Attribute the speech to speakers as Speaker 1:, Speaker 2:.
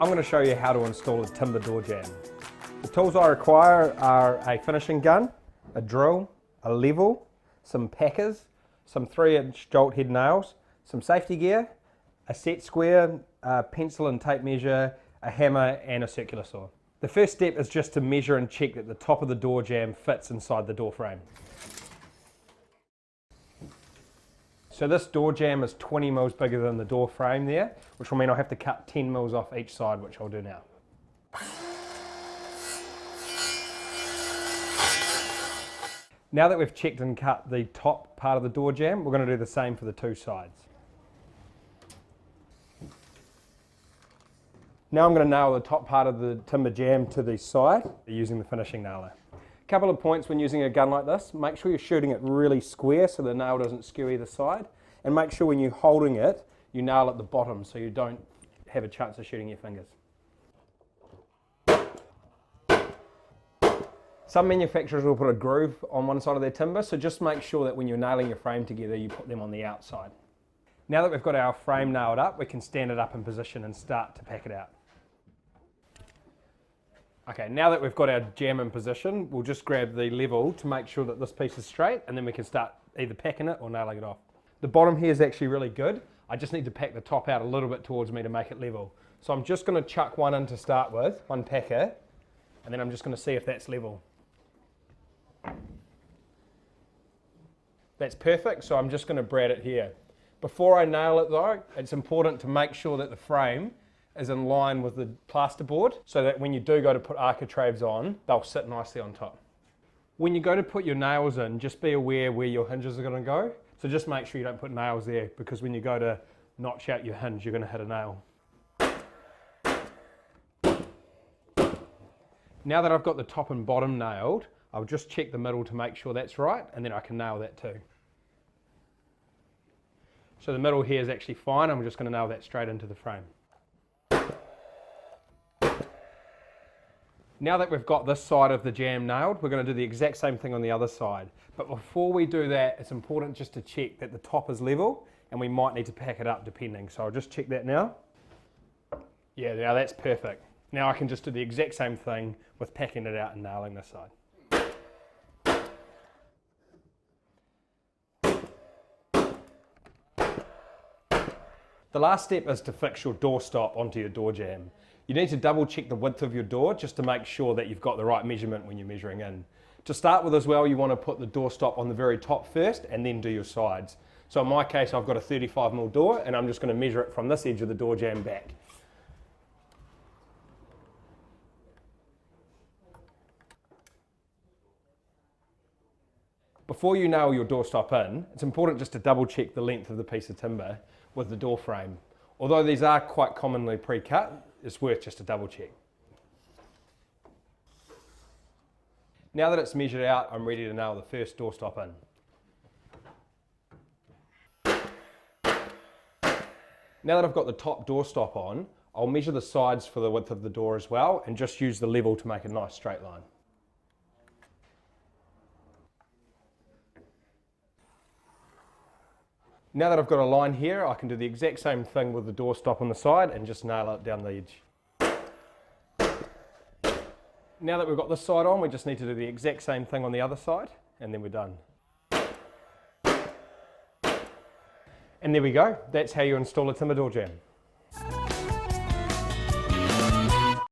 Speaker 1: I'm going to show you how to install a timber door jamb. The tools I require are a finishing gun, a drill, a level, some packers, some 3-inch jolt head nails, some safety gear, a set square, a pencil and tape measure, a hammer and a circular saw. The first step is just to measure and check that the top of the door jamb fits inside the door frame. So this door jamb is 20 mils bigger than the door frame there, which will mean I'll have to cut 10 mils off each side, which I'll do now. Now that we've checked and cut the top part of the door jamb, we're going to do the same for the two sides. Now I'm going to nail the top part of the timber jamb to the side using the finishing nailer. A couple of points when using a gun like this: make sure you're shooting it really square so the nail doesn't skew either side, and make sure when you're holding it, you nail at the bottom so you don't have a chance of shooting your fingers. Some manufacturers will put a groove on one side of their timber, so just make sure that when you're nailing your frame together, you put them on the outside. Now that we've got our frame nailed up, we can stand it up in position and start to pack it out. Okay, now that we've got our jamb in position, we'll just grab the level to make sure that this piece is straight, and then we can start either packing it or nailing it off. The bottom here is actually really good. I just need to pack the top out a little bit towards me to make it level. So I'm just going to chuck one in to start with, one packer, and then I'm just going to see if that's level. That's perfect, so I'm just going to brad it here. Before I nail it though, it's important to make sure that the frame is in line with the plasterboard so that when you do go to put architraves on, they'll sit nicely on top. When you go to put your nails in, just be aware where your hinges are going to go. So just make sure you don't put nails there, because when you go to notch out your hinge, you're going to hit a nail. Now that I've got the top and bottom nailed, I'll just check the middle to make sure that's right, and then I can nail that too. So the middle here is actually fine. I'm just going to nail that straight into the frame. Now that we've got this side of the jamb nailed, we're going to do the exact same thing on the other side. But before we do that, it's important just to check that the top is level, and we might need to pack it up depending. So I'll just check that now. Yeah, now that's perfect. Now I can just do the exact same thing with packing it out and nailing this side. The last step is to fix your doorstop onto your door jamb. You need to double check the width of your door just to make sure that you've got the right measurement when you're measuring in. To start with as well, you want to put the doorstop on the very top first and then do your sides. So in my case, I've got a 35mm door, and I'm just going to measure it from this edge of the door jamb back. Before you nail your doorstop in, it's important just to double check the length of the piece of timber with the door frame. Although these are quite commonly pre-cut, it's worth just a double check. Now that it's measured out, I'm ready to nail the first doorstop in. Now that I've got the top doorstop on, I'll measure the sides for the width of the door as well, and just use the level to make a nice straight line. Now that I've got a line here, I can do the exact same thing with the doorstop on the side and just nail it down the edge. Now that we've got this side on, we just need to do the exact same thing on the other side, and then we're done. And there we go. That's how you install a timber door jamb.